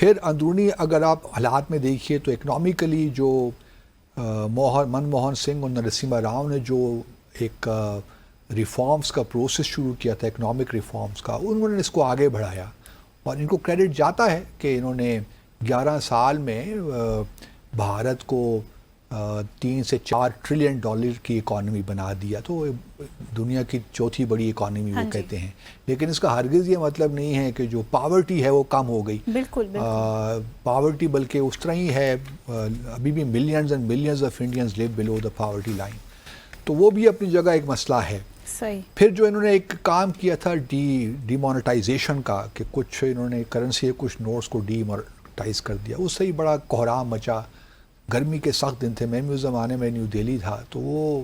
پھر اندرونی اگر آپ حالات میں دیکھیے تو اکنامکلی جو منموہن سنگھ اور نرسمہا راؤ نے جو ایک ریفارمز کا پروسیس شروع کیا تھا، اکنامک ریفارمز کا، انہوں نے اس کو آگے بڑھایا اور ان کو کریڈٹ جاتا ہے کہ انہوں نے 11 سال میں بھارت کو 3 سے 4 ٹریلین ڈالر کی اکانومی بنا دیا، تو دنیا کی چوتھی بڑی اکانومی وہ کہتے ہیں. لیکن اس کا ہرگز یہ مطلب نہیں ہے کہ جو پاورٹی ہے وہ کم ہو گئی. بالکل پاورٹی بلکہ اس طرح ہی ہے، ابھی بھی millions and millions of Indians live below the poverty line, تو وہ بھی اپنی جگہ ایک مسئلہ ہے. صحیح. پھر جو انہوں نے ایک کام کیا تھا ڈی مانیٹائزیشن کا، کہ کچھ انہوں نے کرنسی ہے کچھ نوٹس کو ڈی مانیٹائز کر دیا، اس سے ہی بڑا کوہرام مچا. گرمی کے سخت دن تھے، میں بھی اس زمانے میں نیو دہلی تھا، تو وہ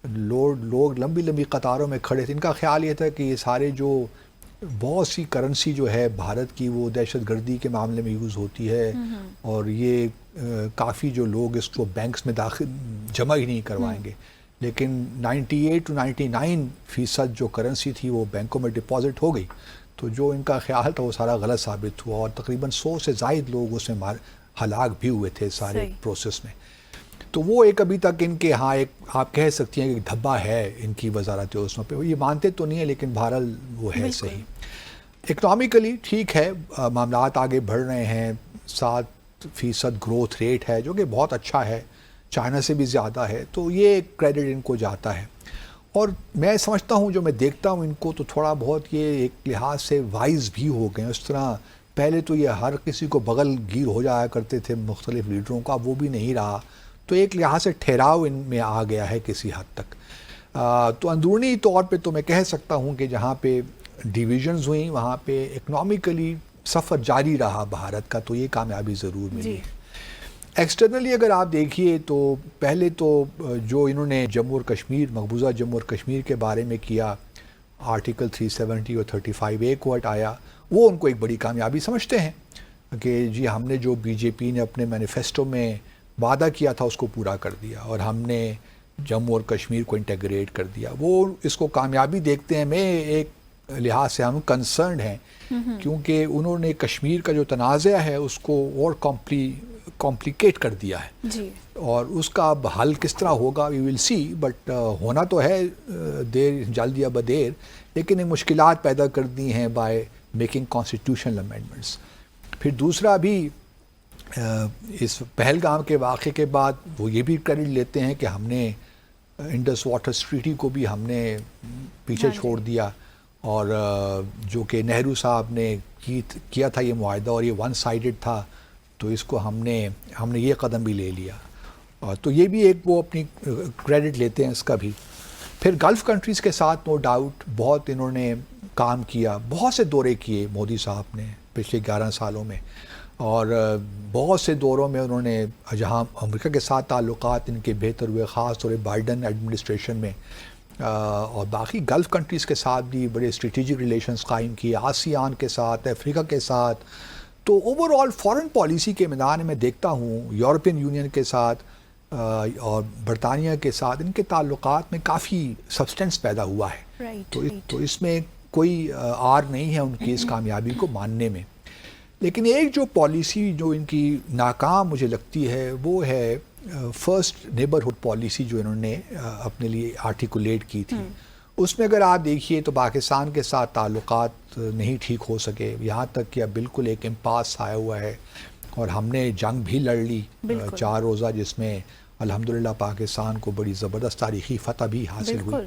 لوگ لمبی قطاروں میں کھڑے تھے. ان کا خیال یہ تھا کہ یہ سارے جو بہت سی کرنسی جو ہے بھارت کی وہ دہشت گردی کے معاملے میں یوز ہوتی ہے، اور یہ کافی جو لوگ اس کو بینکس میں داخل جمع ہی نہیں کروائیں گے. لیکن 98 to 99% جو کرنسی تھی وہ بینکوں میں ڈپازٹ ہو گئی. تو جو ان کا خیال تھا وہ سارا غلط ثابت ہوا، اور تقریباً 100 سے زائد لوگ اس میں ہلاک بھی ہوئے تھے سارے پروسیس میں. تو وہ ایک ابھی تک ان کے ہاں ایک آپ کہہ سکتی ہیں کہ دھبا ہے ان کی وزارت عظمیٰ پہ. یہ مانتے تو نہیں ہے لیکن بہرحال وہ ہے صحیح. اکنامکلی ٹھیک ہے، معاملات آگے بڑھ رہے ہیں، 7% گروتھ ریٹ ہے جو کہ بہت اچھا ہے، چائنا سے بھی زیادہ ہے، تو یہ کریڈٹ ان کو جاتا ہے. اور میں سمجھتا ہوں، جو میں دیکھتا ہوں ان کو، تو تھوڑا بہت یہ ایک لحاظ سے وائز بھی ہو گئے. اس طرح پہلے تو یہ ہر کسی کو بغل گیر ہو جایا کرتے تھے مختلف لیڈروں کا، وہ بھی نہیں رہا. تو ایک لحاظ سے ٹھہراؤ ان میں آ گیا ہے کسی حد تک. تو اندرونی طور پہ تو میں کہہ سکتا ہوں کہ جہاں پہ ڈویژنز ہوئیں وہاں پہ اکنامکلی سفر جاری رہا بھارت کا، تو یہ کامیابی ضرور ملی ہے. ایکسٹرنلی اگر آپ دیکھیے تو پہلے تو جو انہوں نے جموں اور کشمیر، مقبوضہ جموں اور کشمیر کے بارے میں کیا، آرٹیکل 370 اور 35A کو ہٹایا، وہ ان کو ایک بڑی کامیابی سمجھتے ہیں کہ جی ہم نے جو بی جے پی نے اپنے مینیفیسٹو میں وعدہ کیا تھا اس کو پورا کر دیا، اور ہم نے جموں اور کشمیر کو انٹیگریٹ کر دیا. وہ اس کو کامیابی دیکھتے ہیں. میں ایک لحاظ سے ہم کنسرنڈ ہیں کیونکہ انہوں نے کشمیر کا جو تنازع ہے اس کو اور کمپلیکیٹ کر دیا ہے جی. اور اس کا اب حل کس طرح ہوگا وی ول سی. بٹ ہونا تو ہے دیر جلد یا بدیر، لیکن یہ مشکلات پیدا کر دی ہیں بائی میکنگ کانسٹیٹیوشنل امینڈمنٹس. پھر دوسرا بھی اس پہلگام کے واقعے کے بعد وہ یہ بھی کریڈٹ لیتے ہیں کہ ہم نے انڈس واٹر ٹریٹی کو بھی ہم نے پیچھے چھوڑ دیا، اور جو کہ نہرو صاحب نے کیا تھا یہ معاہدہ، اور یہ ون سائیڈڈ تھا، تو اس کو ہم نے یہ قدم بھی لے لیا. تو یہ بھی ایک وہ اپنی کریڈٹ لیتے ہیں اس کا بھی. پھر گلف کنٹریز کے ساتھ نو ڈاؤٹ بہت انہوں نے کام کیا، بہت سے دورے کیے مودی صاحب نے پچھلے 11 سالوں میں، اور بہت سے دوروں میں انہوں نے جہاں امریکہ کے ساتھ تعلقات ان کے بہتر ہوئے، خاص طور بائیڈن ایڈمنسٹریشن میں، اور باقی گلف کنٹریز کے ساتھ بھی بڑے اسٹریٹجک ریلیشنز قائم کیے، آسیان کے ساتھ، افریقہ کے ساتھ. تو اوور آل فارن پالیسی کے میدان میں دیکھتا ہوں یورپین یونین کے ساتھ اور برطانیہ کے ساتھ ان کے تعلقات میں کافی سبسٹنس پیدا ہوا ہے. تو اس میں کوئی آر نہیں ہے ان کی اس کامیابی کو ماننے میں. لیکن ایک جو پالیسی جو ان کی ناکام مجھے لگتی ہے وہ ہے فرسٹ نیبرہڈ پالیسی جو انہوں نے اپنے لیے آرٹیکولیٹ کی تھی. اس میں اگر آپ دیکھیے تو پاکستان کے ساتھ تعلقات نہیں ٹھیک ہو سکے، یہاں تک کہ اب بالکل ایک امپاس آیا ہوا ہے، اور ہم نے جنگ بھی لڑ لی 4 روزہ، جس میں الحمدللہ پاکستان کو بڑی زبردست تاریخی فتح بھی حاصل ہوئی.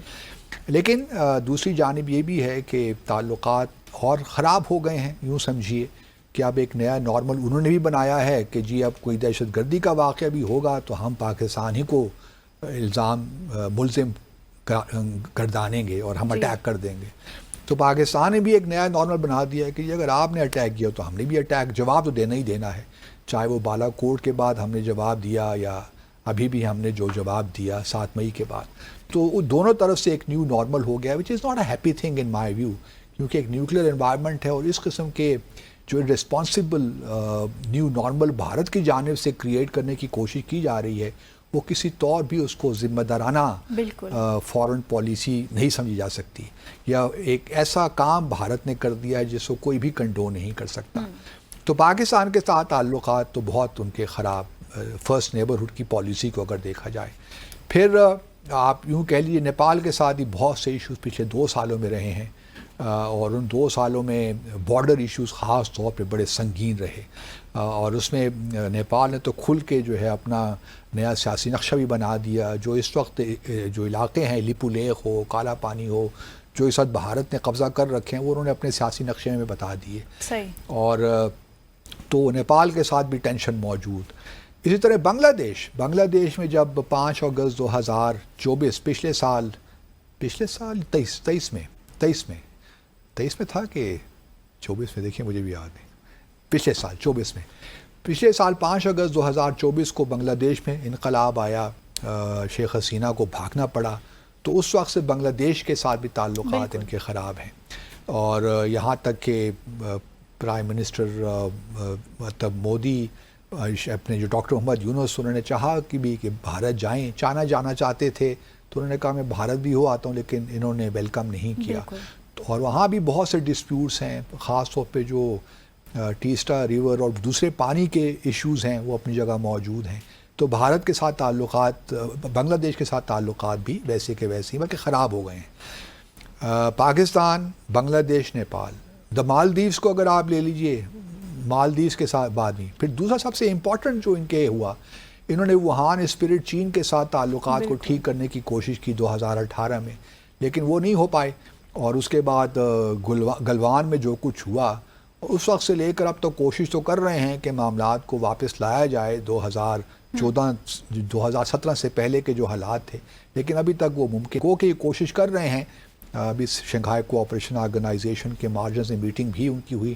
لیکن دوسری جانب یہ بھی ہے کہ تعلقات اور خراب ہو گئے ہیں. یوں سمجھیے کہ اب ایک نیا نارمل انہوں نے بھی بنایا ہے کہ جی اب کوئی دہشت گردی کا واقعہ بھی ہوگا تو ہم پاکستان ہی کو ملزم گردانیں گے اور ہم اٹیک کر دیں گے. تو پاکستان نے بھی ایک نیا نارمل بنا دیا ہے کہ اگر آپ نے اٹیک کیا تو ہم نے بھی اٹیک جواب تو دینا ہی دینا ہے، چاہے وہ بالا کوٹ کے بعد ہم نے جواب دیا یا ابھی بھی ہم نے جو جواب دیا 7 مئی کے بعد. تو دونوں طرف سے ایک نیو نارمل ہو گیا، which is not a happy thing in my view, کیونکہ ایک نیوکلیئر انوائرمنٹ ہے، اور اس قسم کے جو رسپانسبل نیو نارمل بھارت کی جانب سے کریٹ کرنے کی کوشش کی جا رہی ہے، وہ کسی طور بھی اس کو ذمہ دارانہ فارن پالیسی نہیں سمجھی جا سکتی، یا ایک ایسا کام بھارت نے کر دیا ہے جس کو کوئی بھی کنڈون نہیں کر سکتا. تو پاکستان کے ساتھ تعلقات تو بہت ان کے خراب، فرسٹ نیبرہڈ کی پالیسی کو اگر دیکھا جائے. پھر آپ یوں کہہ لیجیے نیپال کے ساتھ ہی بہت سے ایشوز پچھلے 2 سالوں میں رہے ہیں، اور ان 2 سالوں میں بارڈر ایشوز خاص طور پہ بڑے سنگین رہے، اور اس میں نیپال نے تو کھل کے جو ہے اپنا نیا سیاسی نقشہ بھی بنا دیا. جو اس وقت جو علاقے ہیں لیپو لیخ ہو، کالا پانی ہو، جو اس وقت بھارت نے قبضہ کر رکھے ہیں، وہ انہوں نے اپنے سیاسی نقشے میں بتا دیے. صحیح. اور تو نیپال کے ساتھ بھی ٹینشن موجود. اسی طرح بنگلہ دیش میں جب 5 اگست 2024 پچھلے سال 23 میں تھا کہ 24 میں، دیکھیں مجھے بھی یاد نہیں، پچھلے سال 24 میں، پچھلے سال 5 اگست 2024 کو بنگلہ دیش میں انقلاب آیا، شیخ حسینہ کو بھاگنا پڑا. تو اس وقت سے بنگلہ دیش کے ساتھ بھی تعلقات ان کے خراب ہیں. اور یہاں تک کہ پرائم منسٹر مطلب مودی اپنے جو ڈاکٹر محمد یونس، انہوں نے چاہا کہ بھارت جانا چاہتے تھے، تو انہوں نے کہا میں بھارت بھی ہو آتا ہوں، لیکن انہوں نے ویلکم نہیں کیا. اور وہاں بھی بہت سے ڈسپیوٹس ہیں، خاص طور پہ جو ٹیسٹا ریور اور دوسرے پانی کے ایشوز ہیں وہ اپنی جگہ موجود ہیں. تو بھارت کے ساتھ تعلقات، بنگلہ دیش کے ساتھ تعلقات بھی ویسے کے ویسے ہی بلکہ خراب ہو گئے ہیں. پاکستان، بنگلہ دیش، نیپال، مالدیوز کو اگر آپ لے لیجئے، مالدیوز کے ساتھ بعد میں پھر دوسرا سب سے امپورٹنٹ جو ان کے ہوا، انہوں نے ووہان اسپرٹ چین کے ساتھ تعلقات کو ٹھیک کرنے کی کوشش کی 2018 میں، لیکن وہ نہیں ہو پائے. اور اس کے بعد گلوان میں جو کچھ ہوا، اس وقت سے لے کر اب تو کوشش تو کر رہے ہیں کہ معاملات کو واپس لایا جائے 2017 سے پہلے کے جو حالات تھے، لیکن ابھی تک وہ ممکن ہو کہ یہ کوشش کر رہے ہیں. ابھی شنگھائی کوآپریشن آرگنائزیشن کے مارجن سے میٹنگ بھی ان کی ہوئی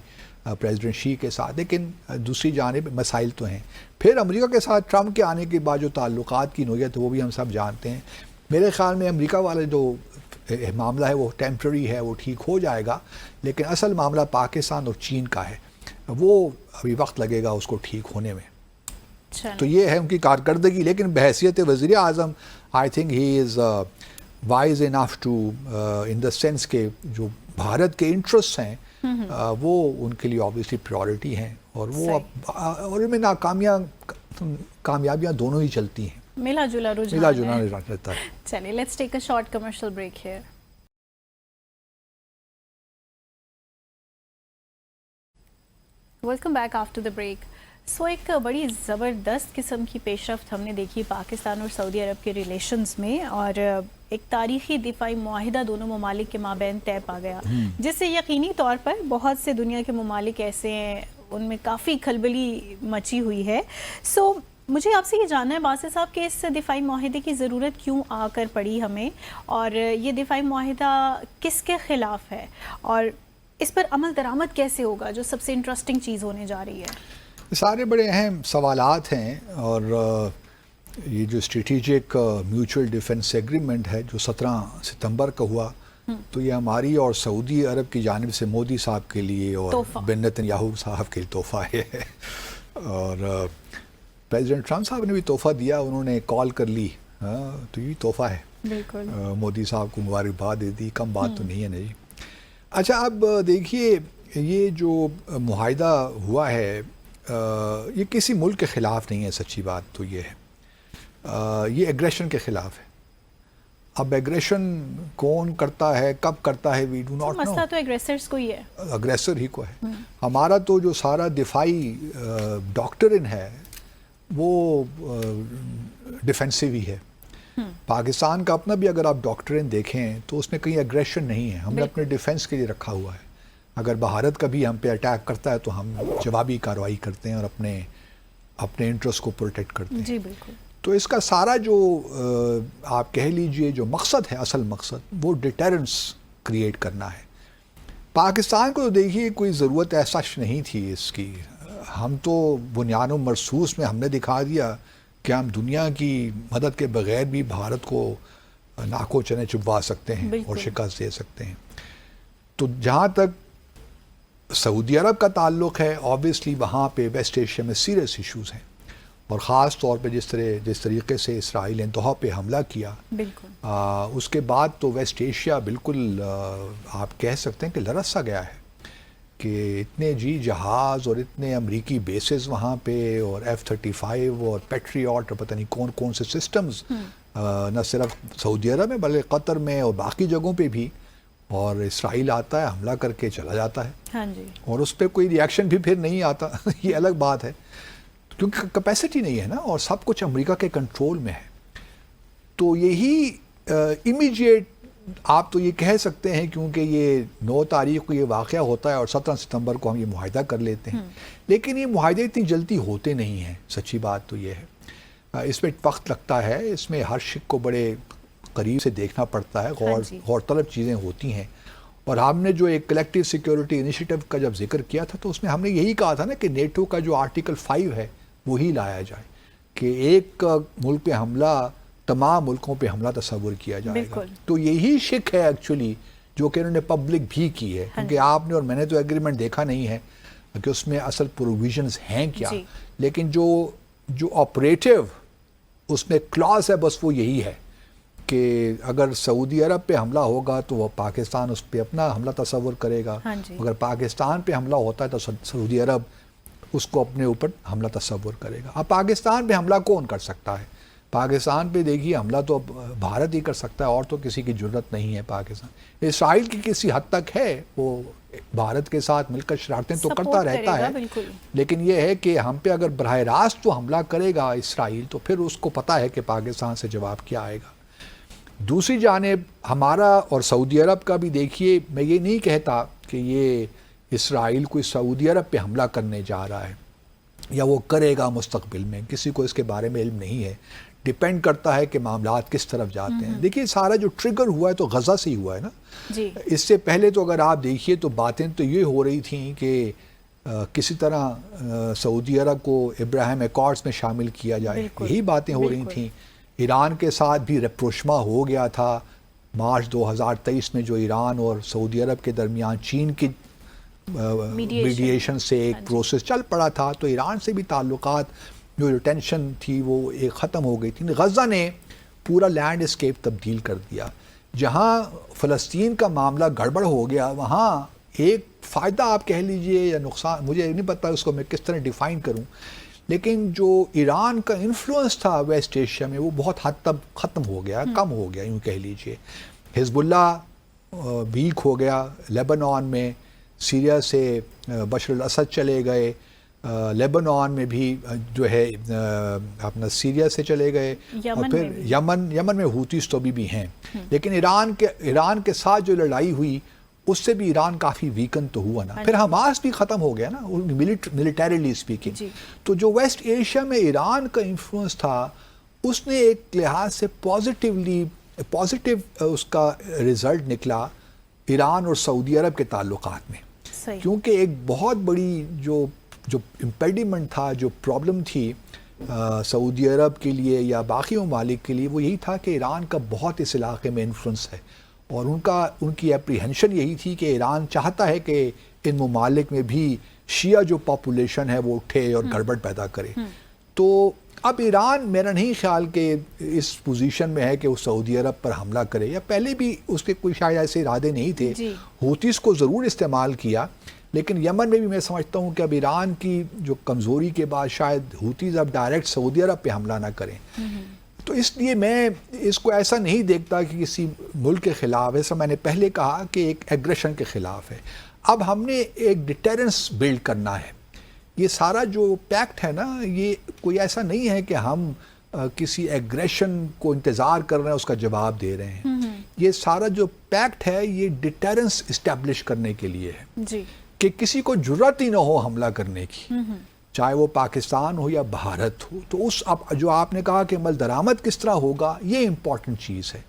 پریزیڈنٹ شی کے ساتھ، لیکن دوسری جانب مسائل تو ہیں. پھر امریکہ کے ساتھ ٹرمپ کے آنے کے بعد جو تعلقات کی نوعیت وہ بھی ہم سب جانتے ہیں. میرے خیال میں امریکہ والا جو معاملہ ہے وہ ٹیمپرری ہے، وہ ٹھیک ہو جائے گا، لیکن اصل معاملہ پاکستان اور چین کا ہے، وہ ابھی وقت لگے گا اس کو ٹھیک ہونے میں. تو یہ ہے ان کی کارکردگی. لیکن بحیثیت وزیر اعظم I think he is wise enough to in the sense کہ جو بھارت کے انٹرسٹ ہیں وہ ان کے لیے آبویسلی پریورٹی ہیں، اور وہ اور ان میں کامیابیاں دونوں ہی چلتی ہیں، ملا جلا رہتا ہے. چلیے let's take a short commercial break here. Welcome back after the break. So ایک بڑی زبردست قسم کی پیش رفت ہم نے دیکھی پاکستان اور سعودی عرب کے ریلیشنز میں، اور ایک تاریخی دفاعی معاہدہ دونوں ممالک کے مابین طے پا گیا، جس سے یقینی طور پر بہت سے دنیا کے ممالک ایسے ہیں ان میں کافی کھلبلی مچی ہوئی ہے. سو مجھے آپ سے یہ جاننا ہے باسط صاحب کہ اس دفاعی معاہدے کی ضرورت کیوں آ کر پڑی ہمیں، اور یہ دفاعی معاہدہ کس کے خلاف ہے، اور اس پر عمل درآمد کیسے ہوگا، جو سب سے انٹرسٹنگ چیز ہونے جا رہی ہے. سارے بڑے اہم سوالات ہیں. اور یہ جو اسٹریٹجک میوچل ڈیفنس ایگریمنٹ ہے جو 17 ستمبر کا ہوا، تو یہ ہماری اور سعودی عرب کی جانب سے مودی صاحب کے لیے اور بن نتن یاہو صاحب کے لیے تحفہ ہے. اور پریزیڈنٹ ٹرمپ صاحب نے بھی تحفہ دیا، انہوں نے کال کر لی، تو یہ تحفہ ہے. بالکل مودی صاحب کو مبارکباد دے دی، کم بات تو نہیں ہے نا جی. اچھا اب دیکھیے یہ جو معاہدہ ہوا ہے یہ کسی ملک کے خلاف نہیں ہے، سچی بات تو یہ ہے، یہ ایگریشن کے خلاف ہے. اب ایگریشن کون کرتا ہے، کب کرتا ہے، وی ڈو ناٹ نو. مسئلہ تو ایگریسرز کو ہی ہے، اگریسر ہی کو ہے. ہمارا تو جو سارا دفاعی ڈاکٹرن ہے وہ ڈیفینسو ہی ہے. پاکستان کا اپنا بھی اگر آپ ڈاکٹرن دیکھیں تو اس میں کہیں ایگریشن نہیں ہے، ہم نے اپنے ڈیفینس کے لیے رکھا ہوا ہے. اگر بھارت کبھی ہم پہ اٹیک کرتا ہے تو ہم جوابی کارروائی کرتے ہیں اور اپنے انٹرسٹ کو پروٹیکٹ کرتے ہیں. جی بالکل. تو اس کا سارا جو آپ کہہ لیجئے جو مقصد ہے، اصل مقصد وہ ڈیٹرنس کریٹ کرنا ہے. پاکستان کو تو دیکھیے کوئی ضرورت ایسا نہیں تھی اس کی. ہم تو بنیاد و مرصوص میں ہم نے دکھا دیا کہ ہم دنیا کی مدد کے بغیر بھی بھارت کو ناکو چنے چبوا سکتے ہیں اور شکست دے سکتے ہیں. تو جہاں تک سعودی عرب کا تعلق ہے، آبویسلی وہاں پہ ویسٹ ایشیا میں سیریس ایشوز ہیں، اور خاص طور پہ جس طریقے سے اسرائیل نے دوحہ پہ حملہ کیا، بالکل اس کے بعد تو ویسٹ ایشیا بالکل آپ کہہ سکتے ہیں کہ لرز سا گیا ہے. کہ اتنے جہاز اور اتنے امریکی بیسز وہاں پہ اور F-35 اور پیٹریاٹ اور پتہ نہیں کون کون سے سسٹمز نہ صرف سعودی عرب میں بلکہ قطر میں اور باقی جگہوں پہ بھی، اور اسرائیل آتا ہے حملہ کر کے چلا جاتا ہے، ہاں جی، اور اس پہ کوئی ریئیکشن بھی پھر نہیں آتا یہ الگ بات ہے کیونکہ کیپیسٹی نہیں ہے نا، اور سب کچھ امریکہ کے کنٹرول میں ہے۔ تو یہی امیجیٹ آپ تو یہ کہہ سکتے ہیں کیونکہ یہ 9 تاریخ کو یہ واقعہ ہوتا ہے اور 17 ستمبر کو ہم یہ معاہدہ کر لیتے ہیں، لیکن یہ معاہدے اتنی جلدی ہوتے نہیں ہیں، سچی بات تو یہ ہے، اس میں وقت لگتا ہے، اس میں ہر شق کو بڑے قریب سے دیکھنا پڑتا ہے، غور طلب چیزیں ہوتی ہیں۔ اور ہم نے جو ایک کلیکٹیو سیکیورٹی انیشیٹو کا جب ذکر کیا تھا تو اس میں ہم نے یہی کہا تھا نا کہ نیٹو کا جو آرٹیکل 5 ہے وہی لایا جائے کہ ایک ملک پہ حملہ تمام ملکوں پہ حملہ تصور کیا جائے گا۔ تو یہی شک ہے ایکچولی جو کہ انہوں نے پبلک بھی کی ہے، کیونکہ آپ نے اور میں نے تو ایگریمنٹ دیکھا نہیں ہے کہ اس میں اصل پروویژنز ہیں کیا، لیکن جو آپریٹو اس میں کلاز ہے بس وہ یہی ہے کہ اگر سعودی عرب پہ حملہ ہوگا تو وہ پاکستان اس پہ اپنا حملہ تصور کرے گا، اگر پاکستان پہ حملہ ہوتا ہے تو سعودی عرب اس کو اپنے اوپر حملہ تصور کرے گا۔ اب پاکستان پہ حملہ کون کر سکتا ہے؟ پاکستان پہ دیکھیے حملہ تو بھارت ہی کر سکتا ہے، اور تو کسی کی جرت نہیں ہے۔ پاکستان اسرائیل کی کسی حد تک ہے، وہ بھارت کے ساتھ مل کر شرارتیں تو کرتا رہتا ہے، لیکن یہ ہے کہ ہم پہ اگر براہ راست تو حملہ کرے گا اسرائیل تو پھر اس کو پتہ ہے کہ پاکستان سے جواب کیا آئے گا۔ دوسری جانب ہمارا اور سعودی عرب کا بھی دیکھیے، میں یہ نہیں کہتا کہ یہ اسرائیل کوئی سعودی عرب پہ حملہ کرنے جا رہا ہے یا وہ کرے گا مستقبل میں، کسی کو اس کے بارے میں علم نہیں ہے، ڈیپینڈ کرتا ہے کہ معاملات کس طرف جاتے ہیں۔ دیکھیے سارا جو ٹریگر ہوا ہے تو غزہ سے ہی ہوا ہے نا، اس سے پہلے تو اگر آپ دیکھیے تو باتیں تو یہ ہو رہی تھیں کہ کسی طرح سعودی عرب کو ابراہیم ایکارڈز میں شامل کیا جائے، یہی باتیں ہو رہی تھیں۔ ایران کے ساتھ بھی رپروشما ہو گیا تھا مارچ 2023 میں، جو ایران اور سعودی عرب کے درمیان چین کی میڈیشن سے ایک پروسیس چل پڑا تھا، تو ایران سے بھی تعلقات جو ٹینشن تھی وہ ایک ختم ہو گئی تھی۔ غزہ نے پورا لینڈ اسکیپ تبدیل کر دیا، جہاں فلسطین کا معاملہ گڑبڑ ہو گیا وہاں ایک فائدہ آپ کہہ لیجئے یا نقصان، مجھے نہیں پتہ اس کو میں کس طرح ڈیفائن کروں، لیکن جو ایران کا انفلوئنس تھا ویسٹ ایشیا میں وہ بہت حد تک ختم ہو گیا، کم ہو گیا یوں کہہ لیجئے۔ حزب اللہ ویک ہو گیا لیبنان میں، سیریا سے بشر الاسد چلے گئے، لیبنان میں بھی جو ہے اپنا سیریا سے چلے گئے، اور پھر یمن میں ہوتیز تو بھی ہیں، لیکن ایران کے ساتھ جو لڑائی ہوئی اس سے بھی ایران کافی ویکن تو ہوا نا، پھر حماس بھی ختم ہو گیا نا ملیٹریلی اسپیکنگ۔ تو جو ویسٹ ایشیا میں ایران کا انفلوئنس تھا اس نے ایک لحاظ سے پازیٹیو اس کا رزلٹ نکلا ایران اور سعودی عرب کے تعلقات میں، کیونکہ ایک بہت بڑی جو امپیڈیمنٹ تھا، جو پرابلم تھی سعودی عرب کے لیے یا باقی ممالک کے لیے، وہ یہی تھا کہ ایران کا بہت اس علاقے میں انفلوئنس ہے، اور ان کی اپریہنشن یہی تھی کہ ایران چاہتا ہے کہ ان ممالک میں بھی شیعہ جو پاپولیشن ہے وہ اٹھے اور گڑبڑ پیدا کرے۔ تو اب ایران میرا نہیں خیال کہ اس پوزیشن میں ہے کہ وہ سعودی عرب پر حملہ کرے، یا پہلے بھی اس کے کوئی شاید ایسے ارادے نہیں تھے، ہوتیز کو ضرور استعمال کیا، لیکن یمن میں بھی میں سمجھتا ہوں کہ اب ایران کی جو کمزوری کے بعد شاید ہوتیز اب ڈائریکٹ سعودی عرب پہ حملہ نہ کریں۔ تو اس لیے میں اس کو ایسا نہیں دیکھتا کہ کسی ملک کے خلاف، ایسا میں نے پہلے کہا کہ ایک ایگریشن کے خلاف ہے۔ اب ہم نے ایک ڈیٹرنس بلڈ کرنا ہے۔ یہ سارا جو پیکٹ ہے نا، یہ کوئی ایسا نہیں ہے کہ ہم کسی ایگریشن کو انتظار کر رہے ہیں اس کا جواب دے رہے ہیں۔ یہ سارا جو پیکٹ ہے یہ ڈیٹرنس اسٹیبلش کرنے کے لیے ہے کہ کسی کو جرات ہی نہ ہو حملہ کرنے کی، چاہے وہ پاکستان ہو یا بھارت ہو۔ تو جو آپ نے کہا کہ عمل درآمد کس طرح ہوگا، یہ امپورٹنٹ چیز ہے۔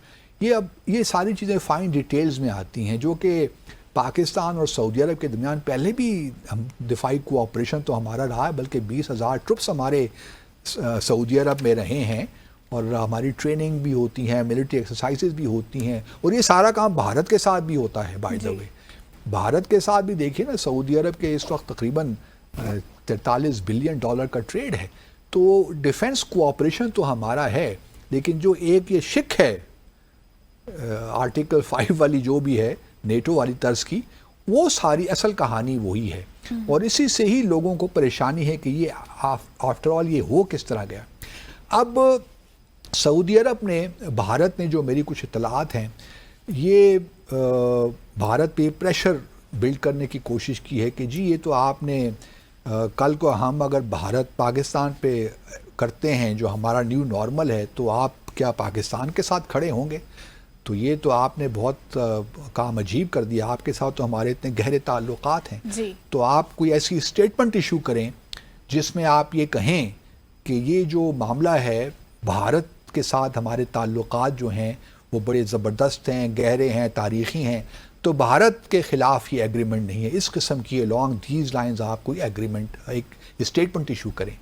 یہ ساری چیزیں فائن ڈیٹیلز میں آتی ہیں، جو کہ پاکستان اور سعودی عرب کے درمیان پہلے بھی دفاعی کوآپریشن تو ہمارا رہا ہے، بلکہ 20,000 ٹرپس ہمارے سعودی عرب میں رہے ہیں، اور ہماری ٹریننگ بھی ہوتی ہیں، ملٹری ایکسرسائزز بھی ہوتی ہیں، اور یہ سارا کام بھارت کے ساتھ بھی ہوتا ہے بائی دا وے۔ بھارت کے ساتھ بھی دیکھیے نا، سعودی عرب کے اس وقت تقریباً $43 بلین کا ٹریڈ ہے، تو ڈیفنس کوآپریشن تو ہمارا ہے، لیکن جو ایک یہ شک ہے آرٹیکل 5 والی جو بھی ہے نیٹو والی طرز کی، وہ ساری اصل کہانی وہی ہے، اور اسی سے ہی لوگوں کو پریشانی ہے کہ یہ آفٹر آل یہ ہو کس طرح گیا۔ اب سعودی عرب نے، بھارت نے، جو میری کچھ اطلاعات ہیں، یہ بھارت پہ پریشر بلڈ کرنے کی کوشش کی ہے کہ جی یہ تو آپ نے کل کو ہم اگر بھارت پاکستان پہ کرتے ہیں جو ہمارا نیو نارمل ہے، تو آپ کیا پاکستان کے ساتھ کھڑے ہوں گے؟ تو یہ تو آپ نے بہت کام عجیب کر دیا، آپ کے ساتھ تو ہمارے اتنے گہرے تعلقات ہیں، جی تو آپ کوئی ایسی اسٹیٹمنٹ ایشو کریں جس میں آپ یہ کہیں کہ یہ جو معاملہ ہے بھارت کے ساتھ ہمارے تعلقات جو ہیں وہ بڑے زبردست ہیں، گہرے ہیں، تاریخی ہیں، تو بھارت کے خلاف یہ ایگریمنٹ نہیں ہے، اس قسم کی along these lines آپ کوئی ایگریمنٹ، ایک اسٹیٹمنٹ ایشو کریں۔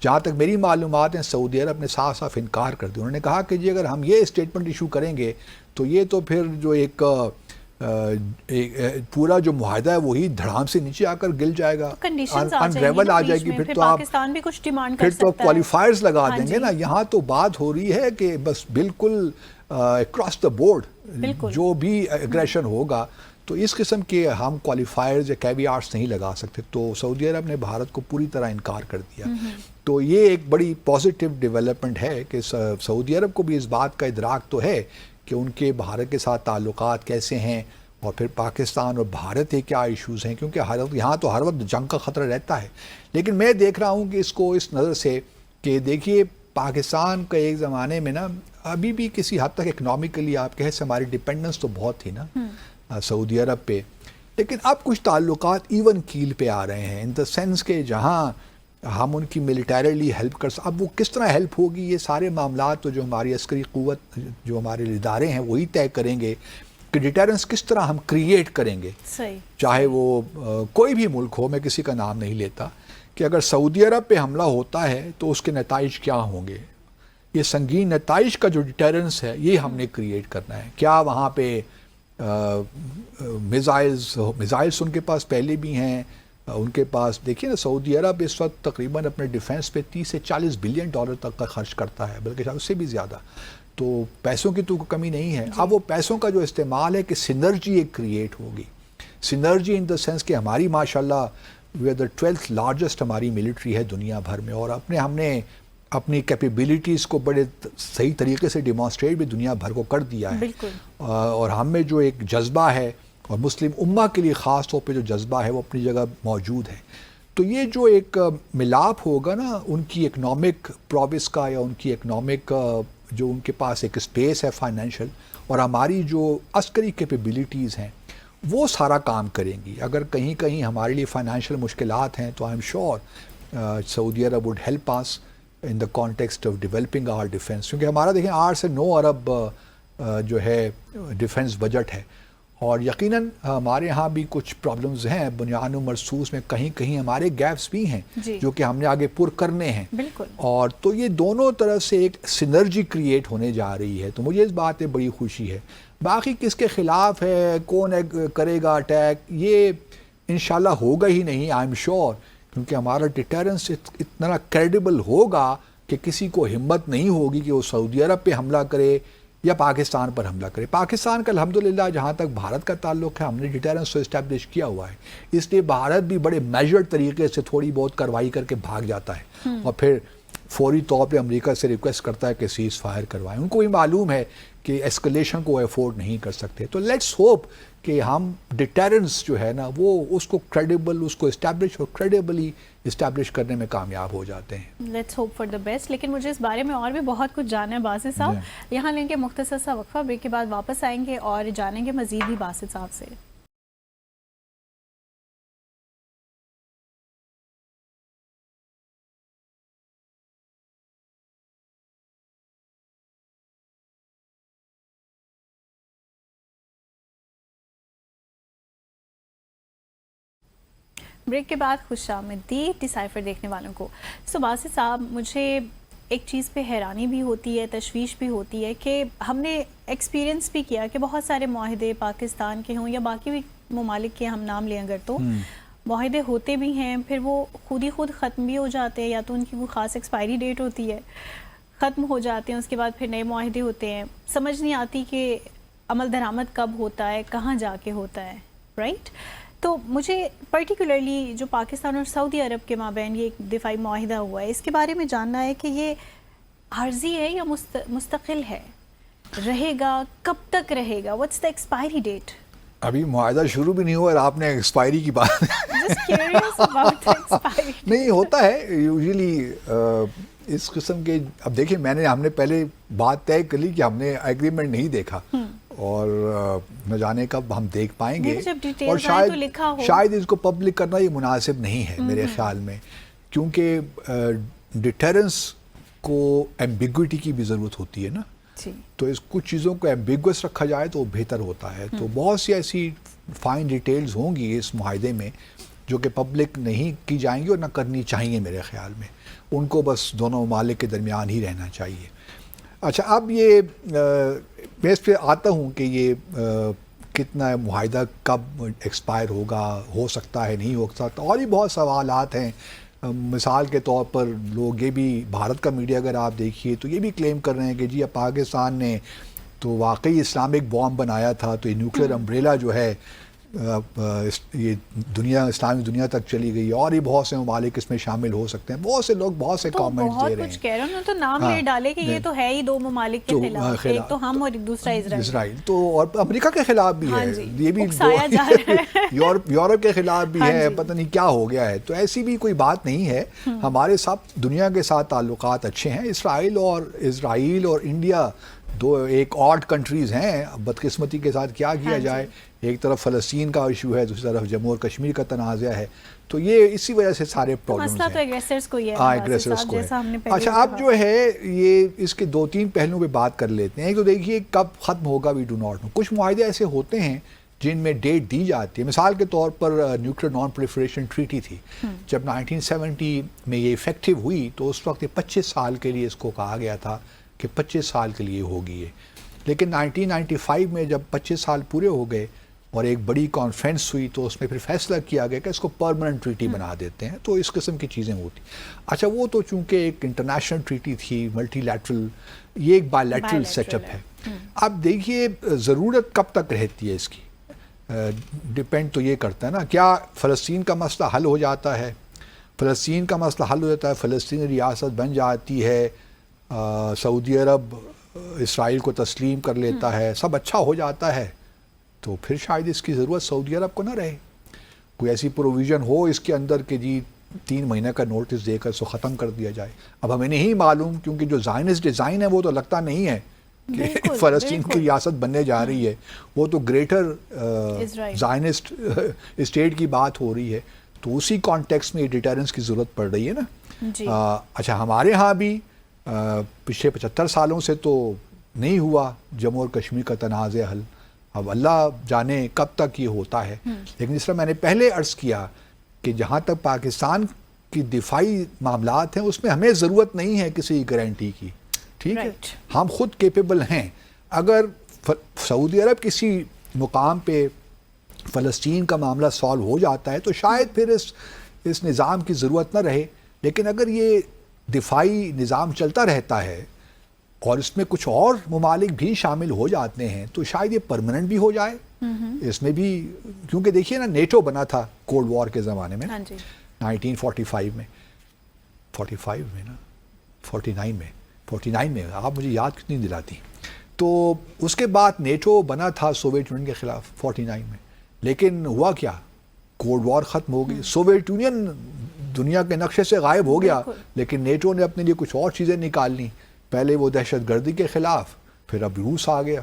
جہاں تک میری معلومات ہیں سعودی عرب نے صاف صاف انکار کر دیا، انہوں نے کہا کہ جی اگر ہم یہ اسٹیٹمنٹ ایشو کریں گے تو یہ تو پھر جو ایک پورا جو معاہدہ ہے وہی دھڑام سے نیچے آ کر گر جائے گا، انریول آ جائے گی، پھر تو آپ پاکستان بھی کچھ ڈیمانڈ کر پھر تو سکتا ہے، کوالیفائرز لگا ہاں دیں گے جی، نا۔ یہاں تو بات ہو رہی ہے کہ بس بالکل اکراس دا بورڈ بالکل جو بھی اگریشن ہوگا تو اس قسم کے ہم کوالیفائرز یا کیویارز نہیں لگا سکتے، تو سعودی عرب نے بھارت کو پوری طرح انکار کر دیا۔ تو یہ ایک بڑی پازیٹیو ڈیولپمنٹ ہے کہ سعودی عرب کو بھی اس بات کا ادراک تو ہے کہ ان کے بھارت کے ساتھ تعلقات کیسے ہیں، اور پھر پاکستان اور بھارت کے کیا ایشوز ہیں، کیونکہ یہاں تو ہر وقت جنگ کا خطرہ رہتا ہے۔ لیکن میں دیکھ رہا ہوں کہ اس کو اس نظر سے کہ دیکھیے پاکستان کا ایک زمانے میں نا ابھی بھی کسی حد تک اکنامکلی آپ کہہ سے ہماری ڈیپینڈنس تو بہت تھی نا سعودی عرب پہ، لیکن اب کچھ تعلقات ایون کیل پہ آ رہے ہیں، ان دا سینس کہ جہاں ہم ان کی ملیٹریلی ہیلپ کر اب وہ کس طرح ہیلپ ہوگی یہ سارے معاملات تو جو ہماری عسکری قوت جو ہمارے ادارے ہیں وہی طے کریں گے کہ ڈیٹرنس کس طرح ہم کریٹ کریں گے، صحیح، چاہے وہ کوئی بھی ملک ہو، میں کسی کا نام نہیں لیتا، کہ اگر سعودی عرب پہ حملہ ہوتا ہے تو اس کے نتائج کیا ہوں گے، یہ سنگین نتائج کا جو ڈیٹرنس ہے یہ ہم نے کریٹ کرنا ہے۔ کیا وہاں پہ میزائلز ان کے پاس پہلے بھی ہیں، ان کے پاس دیکھیے نا سعودی عرب اس وقت تقریباً اپنے ڈیفنس پہ 30 سے 40 بلین ڈالر تک کا خرچ کرتا ہے، بلکہ شاید اس سے بھی زیادہ، تو پیسوں کی تو کمی نہیں ہے۔ اب وہ پیسوں کا جو استعمال ہے کہ سینرجی ایک کریٹ ہوگی، سینرجی ان دا سینس کہ ہماری ماشاءاللہ we are the 12th largest ہماری ملٹری ہے دنیا بھر میں، اور ہم نے اپنی کیپیبلٹیز کو بڑے صحیح طریقے سے ڈیمانسٹریٹ بھی دنیا بھر کو کر دیا ہے، اور ہم میں جو ایک جذبہ ہے اور مسلم امہ کے لیے خاص طور پہ جو جذبہ ہے وہ اپنی جگہ موجود ہے۔ تو یہ جو ایک ملاپ ہوگا نا ان کی اکنامک پروگریس کا، یا ان کی اکنامک جو ان کے پاس ایک اسپیس ہے فائنینشیل، اور ہماری جو عسکری کیپیبلٹیز ہیں وہ سارا کام کریں گی۔ اگر کہیں کہیں ہمارے لیے فائنینشیل مشکلات ہیں تو I am sure Saudi Arab would help us in the context of developing our defence, کیونکہ ہمارا دیکھیں 8 سے 9 ارب جو ہے ڈیفینس بجٹ ہے، اور یقیناً ہمارے ہاں بھی کچھ پرابلمز ہیں بنیان و مرصوص میں، کہیں کہیں ہمارے گیپس بھی ہیں جو کہ ہم نے آگے پر کرنے ہیں، اور تو یہ دونوں طرف سے ایک سینرجی کریٹ ہونے جا رہی ہے، تو مجھے اس بات میں بڑی خوشی ہے۔ باقی کس کے خلاف ہے، کون کرے گا اٹیک، یہ انشاءاللہ ہوگا ہی نہیں، آئی ایم شیور، کیونکہ ہمارا ڈیٹرنس اتنا کریڈیبل ہوگا کہ کسی کو ہمت نہیں ہوگی کہ وہ سعودی عرب پہ حملہ کرے یا پاکستان پر حملہ کرے۔ پاکستان کا الحمدللہ جہاں تک بھارت کا تعلق ہے ہم نے ڈیٹرنس تو اسٹیبلش کیا ہوا ہے، اس لیے بھارت بھی بڑے میجرڈ طریقے سے تھوڑی بہت کارروائی کر کے بھاگ جاتا ہے، اور پھر فوری طور پہ امریکہ سے ریکویسٹ کرتا ہے کہ سیز فائر کروائیں۔ ان کو بھی معلوم ہے کہ ایسکلیشن کو افورڈ نہیں کر سکتے، تو لیٹس ہوپ کہ ہم ڈیٹرنس جو ہے نا وہ اس کو کریڈیبل، اس کو اسٹیبلش اور کریڈیبلی اسٹیبلش کرنے میں کامیاب ہو جاتے ہیں۔ Let's hope for the best. لیکن مجھے اس بارے میں اور بھی بہت کچھ جاننا ہے باسط صاحب، یہاں لیں گے مختصر سا وقفہ، بریک کے بعد واپس آئیں گے اور جانیں گے مزید بھی باسط صاحب سے۔ بریک کے بعد خوش آمدید ڈیسائفر دیکھنے والوں کو۔ باسط صاحب مجھے ایک چیز پہ حیرانی بھی ہوتی ہے، تشویش بھی ہوتی ہے کہ ہم نے ایکسپیرینس بھی کیا کہ بہت سارے معاہدے پاکستان کے ہوں یا باقی بھی ممالک کے ہم نام لیں اگر تو معاہدے ہوتے بھی ہیں، پھر وہ خود ہی خود ختم بھی ہو جاتے ہیں، یا تو ان کی کوئی خاص ایکسپائری ڈیٹ ہوتی ہے، ختم ہو جاتے ہیں، اس کے بعد پھر نئے معاہدے ہوتے ہیں، سمجھ نہیں آتی کہ عمل درآمد کب ہوتا ہے، کہاں جا کے ہوتا ہے۔ رائٹ. تو مجھے پرٹیکولرلی جو پاکستان اور سعودی عرب کے مابین یہ ایک دفاعی معاہدہ ہوا ہے، اس کے بارے میں جاننا ہے کہ یہ عارضی ہے یا مستقل ہے، رہے گا، کب تک رہے گا، واٹس دا ایکسپائری ڈیٹ؟ ابھی معاہدہ شروع بھی نہیں ہوا اور آپ نے ایکسپائری کی بات Just curious about the expiry date. نہیں ہوتا ہے یوزلی اس قسم کے. اب دیکھیں ہم نے پہلے بات طے کر لی کہ ہم نے ایگریمنٹ نہیں دیکھا اور نہ جانے کب ہم دیکھ پائیں گے، اور شاید اس کو پبلک کرنا یہ مناسب نہیں ہے میرے خیال میں، کیونکہ ڈیٹرنس کو ایمبیگوٹی کی بھی ضرورت ہوتی ہے نا. تو اس کچھ چیزوں کو ایمبیگوس رکھا جائے تو وہ بہتر ہوتا ہے. تو بہت سی ایسی فائن ڈیٹیلز ہوں گی اس معاہدے میں جو کہ پبلک نہیں کی جائیں گی اور نہ کرنی چاہیے میرے خیال میں. ان کو بس دونوں ممالک کے درمیان ہی رہنا چاہیے. اچھا، اب یہ میں اس پہ آتا ہوں کہ یہ کتنا معاہدہ کب ایکسپائر ہوگا، ہو سکتا ہے، نہیں ہو سکتا، اور بھی بہت سوالات ہیں. مثال کے طور پر لوگ یہ بھی، بھارت کا میڈیا اگر آپ دیکھیے تو یہ بھی کلیم کر رہے ہیں کہ جی اب پاکستان نے تو واقعی اسلامک بام بنایا تھا تو یہ نیوکلیر امبریلا جو ہے یہ دنیا، اسلامی دنیا تک چلی گئی، اور یہ بہت سے ممالک اس میں شامل ہو سکتے ہیں. بہت سے لوگ بہت سے کامنٹس دے رہے ہیں. کچھ کہہ رہے ہیں تو نام لے ڈالے کہ یہ تو ہے ہی دو ممالک کے خلاف، ایک تو ہم اور دوسرا اسرائیل، تو اور امریکہ کے خلاف بھی ہے، یہ بھی یورپ کے خلاف بھی ہے، پتہ نہیں کیا ہو گیا ہے. تو ایسی بھی کوئی بات نہیں ہے. ہمارے سب دنیا کے ساتھ تعلقات اچھے ہیں. اسرائیل اور انڈیا دو ایک آڈ کنٹریز ہیں. بدقسمتی کے ساتھ کیا کیا جائے، ایک طرف فلسطین کا ایشو ہے، دوسری طرف جموں اور کشمیر کا تنازع ہے. تو یہ اسی وجہ سے سارے پرابلمز ہیں. مسئلہ تو ایگریسرز کو ہی ہے. ایگریسرز کو ہے. اچھا، اب جو ہے یہ اس کے دو تین پہلوؤں پہ بات کر لیتے ہیں. ایک تو دیکھیے کب ختم ہوگا، وی ڈو ناٹ نو. کچھ معاہدے ایسے ہوتے ہیں جن میں ڈیٹ دی جاتی ہے. مثال کے طور پر نیوکلیئر نان پرولیفریشن ٹریٹی تھی، جب 1970 میں یہ افیکٹو ہوئی تو اس وقت 25 سال کے لیے اس کو کہا گیا تھا کہ 25 سال کے لیے ہوگی یہ. لیکن 1995 میں جب 25 سال پورے ہو گئے اور ایک بڑی کانفرنس ہوئی تو اس میں پھر فیصلہ کیا گیا کہ اس کو پرماننٹ ٹریٹی بنا دیتے ہیں. تو اس قسم کی چیزیں ہوتی. اچھا، وہ تو چونکہ ایک انٹرنیشنل ٹریٹی تھی، ملٹی لیٹرل، یہ ایک بائی لیٹرل سیٹ اپ ہے. اب دیکھیے ضرورت کب تک رہتی ہے اس کی، ڈپینڈ تو یہ کرتا ہے نا، کیا فلسطین کا مسئلہ حل ہو جاتا ہے، فلسطین کا مسئلہ حل ہو جاتا ہے، فلسطینی ریاست بن جاتی ہے، سعودی عرب اسرائیل کو تسلیم کر لیتا ہے، سب اچھا ہو جاتا ہے، تو پھر شاید اس کی ضرورت سعودی عرب کو نہ رہے. کوئی ایسی پروویژن ہو اس کے اندر کہ جی 3 مہینے کا نوٹس دے کر اس کو ختم کر دیا جائے. اب ہمیں نہیں معلوم، کیونکہ جو زائنسٹ ڈیزائن ہے وہ تو لگتا نہیں ہے کہ فلسطین کی ریاست بننے جا رہی ہے. وہ تو گریٹر زائنسٹ اسٹیٹ کی بات ہو رہی ہے. تو اسی کانٹیکس میں یہ ڈیٹرنس کی ضرورت پڑ رہی ہے نا. اچھا، ہمارے ہاں بھی پچھلے 75 سالوں سے تو نہیں ہوا جموں اور کشمیر کا تنازع حل. اب اللہ جانے کب تک یہ ہوتا ہے. لیکن جس طرح میں نے پہلے عرض کیا کہ جہاں تک پاکستان کی دفاعی معاملات ہیں اس میں ہمیں ضرورت نہیں ہے کسی گارنٹی کی. ٹھیک ہے، ہم خود کیپیبل ہیں. اگر سعودی عرب کسی مقام پہ فلسطین کا معاملہ سالو ہو جاتا ہے تو شاید پھر اس نظام کی ضرورت نہ رہے. لیکن اگر یہ دفاعی نظام چلتا رہتا ہے اور اس میں کچھ اور ممالک بھی شامل ہو جاتے ہیں تو شاید یہ پرماننٹ بھی ہو جائے. اس میں بھی، کیونکہ دیکھیے نا، نیٹو بنا تھا کولڈ وار کے زمانے میں 1945 میں، 49 میں آپ مجھے یاد کتنی دلاتی. تو اس کے بعد نیٹو بنا تھا سوویت یونین کے خلاف 49 میں. لیکن ہوا کیا، کولڈ وار ختم ہو گئی، سوویت یونین دنیا کے نقشے سے غائب ہو گیا. لیکن نیٹو نے اپنے لیے کچھ اور چیزیں نکال لیں. پہلے وہ دہشت گردی کے خلاف، پھر اب روس آ گیا.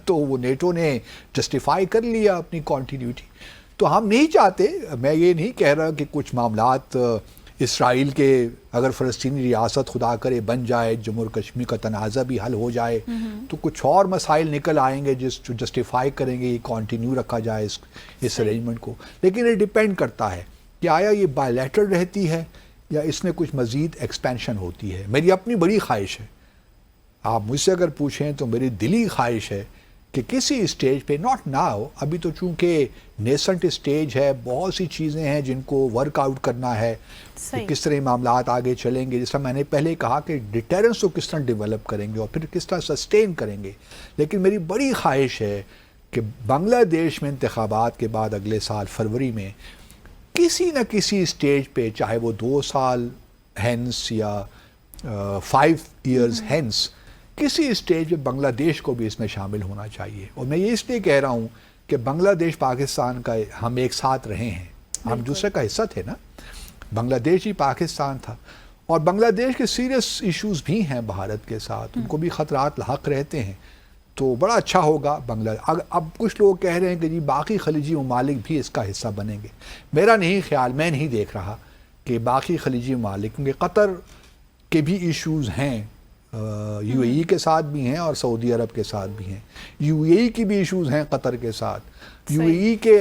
تو وہ نیٹو نے جسٹیفائی کر لیا اپنی کنٹینیوٹی. تو ہم نہیں چاہتے، میں یہ نہیں کہہ رہا کہ کچھ معاملات اسرائیل کے، اگر فلسطینی ریاست خدا کرے بن جائے، جموں اور کشمیر کا تنازع بھی حل ہو جائے تو کچھ اور مسائل نکل آئیں گے جو جسٹیفائی کریں گے یہ کنٹینیو رکھا جائے اس ارینجمنٹ کو. لیکن یہ ڈیپینڈ کرتا ہے کہ آیا یہ بائی لیٹرل رہتی ہے یا اس میں کچھ مزید ایکسپینشن ہوتی ہے. میری اپنی بڑی خواہش ہے، آپ مجھ سے اگر پوچھیں تو میری دلی خواہش ہے کہ کسی اسٹیج پہ، ناٹ ناؤ، ابھی تو چونکہ نیسنٹ اسٹیج ہے، بہت سی چیزیں ہیں جن کو ورک آؤٹ کرنا ہے کہ کس طرح معاملات آگے چلیں گے. جس طرح میں نے پہلے کہا کہ ڈیٹرنس کو کس طرح ڈیولپ کریں گے اور پھر کس طرح سسٹین کریں گے. لیکن میری بڑی خواہش ہے کہ بنگلہ دیش میں انتخابات کے بعد اگلے سال فروری میں کسی نہ کسی اسٹیج پہ، چاہے وہ 2 سال ہینس یا 5 ایئرز ہینس، کسی اسٹیج پہ بنگلہ دیش کو بھی اس میں شامل ہونا چاہیے. اور میں یہ اس لیے کہہ رہا ہوں کہ بنگلہ دیش پاکستان کا ہم ایک ساتھ رہے ہیں، ہم دوسرے کا حصہ تھے نا. بنگلہ دیش ہی پاکستان تھا، اور بنگلہ دیش کے سیریس ایشوز بھی ہیں بھارت کے ساتھ، ان کو بھی خطرات لاحق رہتے ہیں. تو بڑا اچھا ہوگا بنگلہ. اب کچھ لوگ کہہ رہے ہیں کہ جی باقی خلیجی ممالک بھی اس کا حصہ بنیں گے. میرا نہیں خیال، میں نہیں دیکھ رہا کہ باقی خلیجی ممالک، کیونکہ قطر کے بھی ایشوز ہیں، یو اے ای کے ساتھ بھی ہیں اور سعودی عرب کے ساتھ بھی ہیں. یو اے ای کی بھی ایشوز ہیں قطر کے ساتھ، یو اے ای کے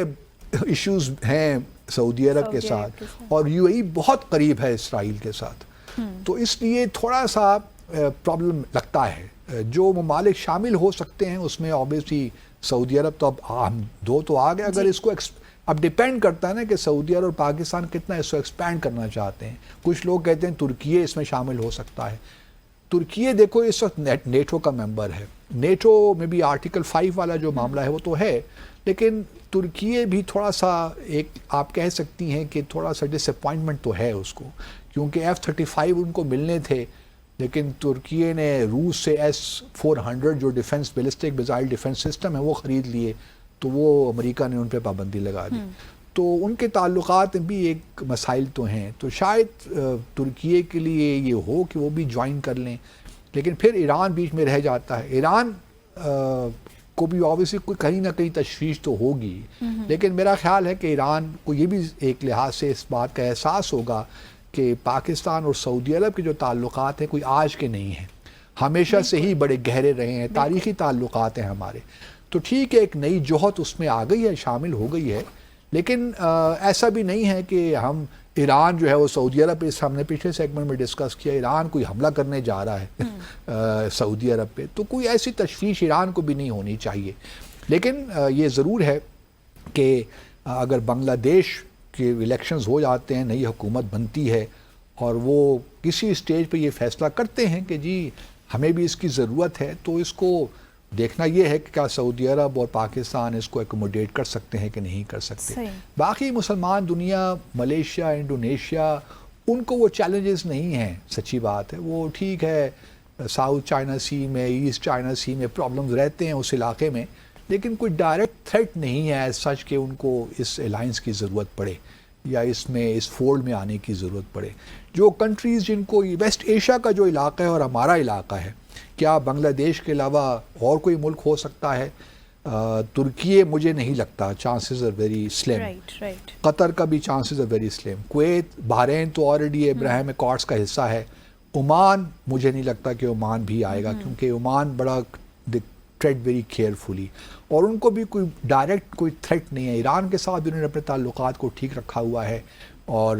ایشوز ہیں سعودی عرب کے ساتھ، اور یو اے ای بہت قریب ہے اسرائیل کے ساتھ. تو اس لیے تھوڑا سا پرابلم لگتا ہے. جو ممالک شامل ہو سکتے ہیں اس میں اوبیسلی سعودی عرب، تو اب ہم 2 تو آ گئے. اگر اس کو اب ڈیپینڈ کرتا ہے نا کہ سعودی عرب اور پاکستان کتنا اس کو ایکسپینڈ کرنا چاہتے ہیں. کچھ لوگ کہتے ہیں ترکیے اس میں شامل ہو سکتا ہے. ترکیے دیکھو اس وقت نیٹو کا ممبر ہے. نیٹو میں بھی آرٹیکل 5 والا جو معاملہ ہے وہ تو ہے، لیکن ترکیے بھی تھوڑا سا ایک آپ کہہ سکتی ہیں کہ تھوڑا سا ڈس اپوائنٹمنٹ تو ہے اس کو، کیونکہ F-35 ان کو ملنے تھے، لیکن ترکیے نے روس سے S-400 جو defence ballistic missile defence system ہے وہ خرید لیے، تو وہ امریکہ نے ان پہ پابندی لگا دی. تو ان کے تعلقات بھی ایک مسائل تو ہیں. تو شاید ترکیے کے لیے یہ ہو کہ وہ بھی جوائن کر لیں، لیکن پھر ایران بیچ میں رہ جاتا ہے. ایران کو بھی اوبیسلی کوئی کہیں نہ کہیں تشویش تو ہوگی، لیکن میرا خیال ہے کہ ایران کو یہ بھی ایک لحاظ سے اس بات کا احساس ہوگا کہ پاکستان اور سعودی عرب کے جو تعلقات ہیں کوئی آج کے نہیں ہیں، ہمیشہ سے ہی بڑے گہرے رہے ہیں، تاریخی تعلقات ہیں ہمارے. تو ٹھیک ہے، ایک نئی جوہت اس میں آ گئی ہے، شامل ہو گئی ہے، لیکن ایسا بھی نہیں ہے کہ ہم ایران جو ہے وہ سعودی عرب پہ، ہم نے پچھلے سیگمنٹ میں ڈسکس کیا، ایران کوئی حملہ کرنے جا رہا ہے سعودی عرب پہ. تو کوئی ایسی تشویش ایران کو بھی نہیں ہونی چاہیے. لیکن یہ ضرور ہے کہ اگر بنگلہ دیش کے الیکشنز ہو جاتے ہیں، نئی حکومت بنتی ہے، اور وہ کسی اسٹیج پہ یہ فیصلہ کرتے ہیں کہ جی ہمیں بھی اس کی ضرورت ہے، تو اس کو دیکھنا یہ ہے کہ کیا سعودی عرب اور پاکستان اس کو ایکوموڈیٹ کر سکتے ہیں کہ نہیں کر سکتے. باقی مسلمان دنیا، ملیشیا، انڈونیشیا، ان کو وہ چیلنجز نہیں ہیں. سچی بات ہے، وہ ٹھیک ہے ساؤتھ چائنا سی میں، ایسٹ چائنا سی میں پرابلمز رہتے ہیں اس علاقے میں، لیکن کوئی ڈائریکٹ تھریٹ نہیں ہے ایز سچ کہ ان کو اس الائنس کی ضرورت پڑے یا اس میں اس فولڈ میں آنے کی ضرورت پڑے. جو کنٹریز جن کو ویسٹ ایشیا کا جو علاقہ ہے اور ہمارا علاقہ ہے، کیا بنگلہ دیش کے علاوہ اور کوئی ملک ہو سکتا ہے؟ ترکیے مجھے نہیں لگتا، chances are very slim. Qatar کا بھی chances are very slim. Kuwait, Bahrain تو آلریڈی ابراہیم اکارڈز کا حصہ ہے. عمان مجھے نہیں لگتا کہ عمان بھی آئے گا، کیونکہ عمان بڑا ٹریڈ ویری کیئرفلی، اور ان کو بھی کوئی ڈائریکٹ کوئی تھریٹ نہیں ہے. ایران کے ساتھ بھی انہوں نے اپنے تعلقات کو ٹھیک رکھا ہوا ہے، اور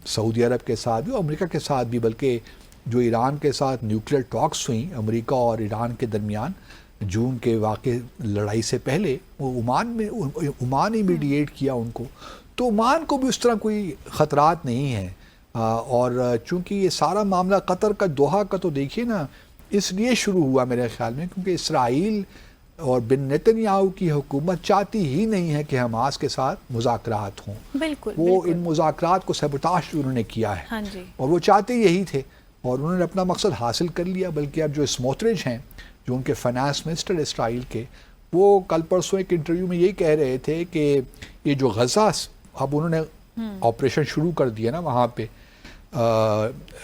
سعودی عرب کے ساتھ بھی، اور امریکہ کے ساتھ بھی. بلکہ جو ایران کے ساتھ نیوکلیئر ٹاکس ہوئیں امریکہ اور ایران کے درمیان جون کے واقع لڑائی سے پہلے، وہ عمان ہی میڈییٹ کیا ان کو. تو عمان کو بھی اس طرح کوئی خطرات نہیں ہیں. اور چونکہ یہ سارا معاملہ قطر کا، دوحہ کا، تو دیکھیے نا اس لیے شروع ہوا میرے خیال میں کیونکہ اسرائیل اور بن نیتن یاہو کی حکومت چاہتی ہی نہیں ہے کہ حماس کے ساتھ مذاکرات ہوں. بالکل وہ ان مذاکرات کو سیبوتاژ انہوں نے کیا ہے، اور وہ چاہتے یہی تھے، اور انہوں نے اپنا مقصد حاصل کر لیا. بلکہ اب جو اسموترچ ہیں، جو ان کے فائنانس منسٹر اسرائیل کے، وہ کل پرسوں ایک انٹرویو میں یہی کہہ رہے تھے کہ یہ جو غزہ اب انہوں نے آپریشن شروع کر دیا نا وہاں پہ،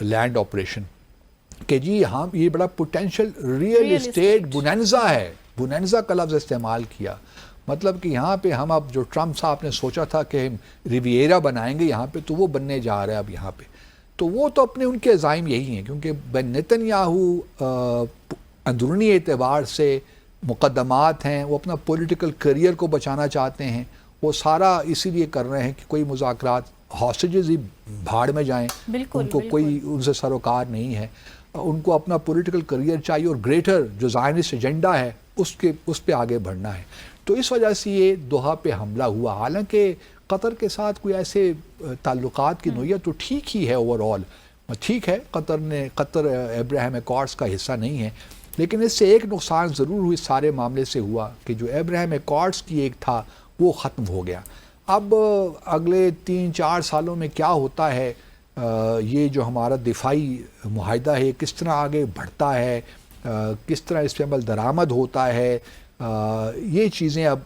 لینڈ آپریشن، کہ جی ہم یہ بڑا پوٹینشیل ریئل اسٹیٹ بونینزا ہے. بونینزا کا لفظ استعمال کیا، مطلب کہ یہاں پہ ہم اب جو ٹرمپ صاحب نے سوچا تھا کہ ریویرا بنائیں گے یہاں پہ، تو وہ بننے جا رہا ہے اب یہاں پہ. تو وہ تو اپنے ان کے عزائم یہی ہیں، کیونکہ بن نیتن یاہو اندرونی اعتبار سے مقدمات ہیں، وہ اپنا پولیٹیکل کیریئر کو بچانا چاہتے ہیں. وہ سارا اسی لیے کر رہے ہیں کہ کوئی مذاکرات، ہاسٹیجز ہی بھاڑ میں جائیں، ان کو کوئی ان سے سروکار نہیں ہے. ان کو اپنا پولیٹیکل کیریئر چاہیے، اور گریٹر جو زائنسٹ ایجنڈا ہے اس پہ آگے بڑھنا ہے. تو اس وجہ سے یہ دوحہ پہ حملہ ہوا. حالانکہ قطر کے ساتھ کوئی ایسے تعلقات کی نوعیت تو ٹھیک ہی ہے اوور آل. ٹھیک ہے، قطر ابراہیم اکارڈز کا حصہ نہیں ہے، لیکن اس سے ایک نقصان ضرور ہوئی سارے معاملے سے ہوا کہ جو ابراہیم ایکارڈز کی ایک تھا وہ ختم ہو گیا. اب اگلے 3-4 سالوں میں کیا ہوتا ہے، یہ جو ہمارا دفاعی معاہدہ ہے کس طرح آگے بڑھتا ہے، کس طرح اس پہ عمل درآمد ہوتا ہے، یہ چیزیں اب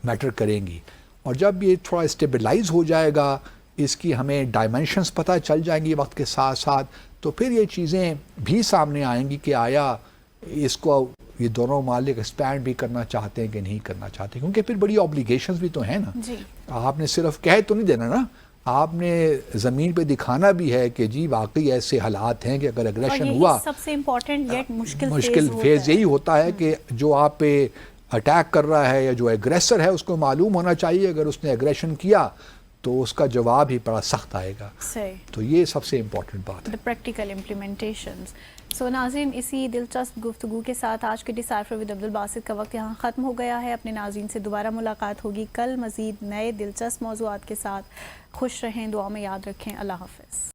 میٹر کریں گی. اور جب یہ تھوڑا اسٹیبلائز ہو جائے گا، اس کی ہمیں ڈائمنشنز پتہ چل جائیں گی وقت کے ساتھ ساتھ، تو پھر یہ چیزیں بھی سامنے آئیں گی کہ آیا اس کو یہ دونوں ممالک ایکسپینڈ بھی کرنا چاہتے ہیں کہ نہیں کرنا چاہتے، کیونکہ پھر بڑی آبلیگیشنز بھی تو ہیں نا. جی آپ نے صرف کہہ تو نہیں دینا نا، آپ نے زمین پہ دکھانا بھی ہے کہ جی واقعی ایسے حالات ہیں کہ اگر اگریشن ہوا، سب سے امپورٹنٹ یٹ مشکل فیز یہی ہوتا ہے کہ جو آپ پہ اٹیک کر رہا ہے یا جو ایگریسر ہے اس کو معلوم ہونا چاہیے اگر اس نے ایگریشن کیا تو اس کا جواب ہی بڑا سخت آئے گا. تو یہ سب سے امپورٹنٹ بات ہے. Practical implementations. سو ناظرین، اسی دلچسپ گفتگو کے ساتھ آج کے ڈیسائفر ود عبدالباسط کا وقت یہاں ختم ہو گیا ہے. اپنے ناظرین سے دوبارہ ملاقات ہوگی کل مزید نئے دلچسپ موضوعات کے ساتھ. خوش رہیں، دعا میں یاد رکھیں. اللہ حافظ.